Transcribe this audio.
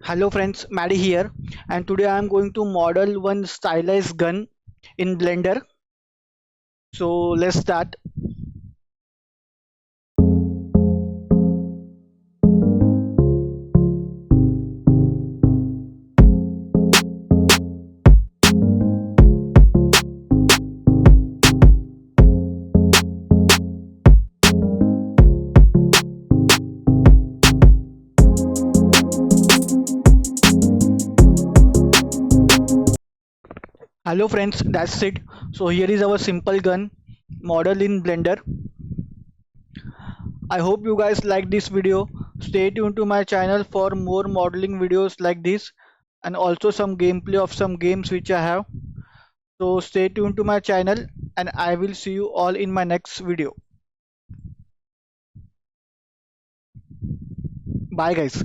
Hello friends, Maddie here, and today I am going to model one stylized gun in Blender. So let's start. Hello friends, that's it. So here is our simple gun model in Blender. I hope you guys like this video. Stay tuned to my channel for more modeling videos like this and also some gameplay of some games which I have. So stay tuned to my channel and I will see you all in my next video. Bye guys.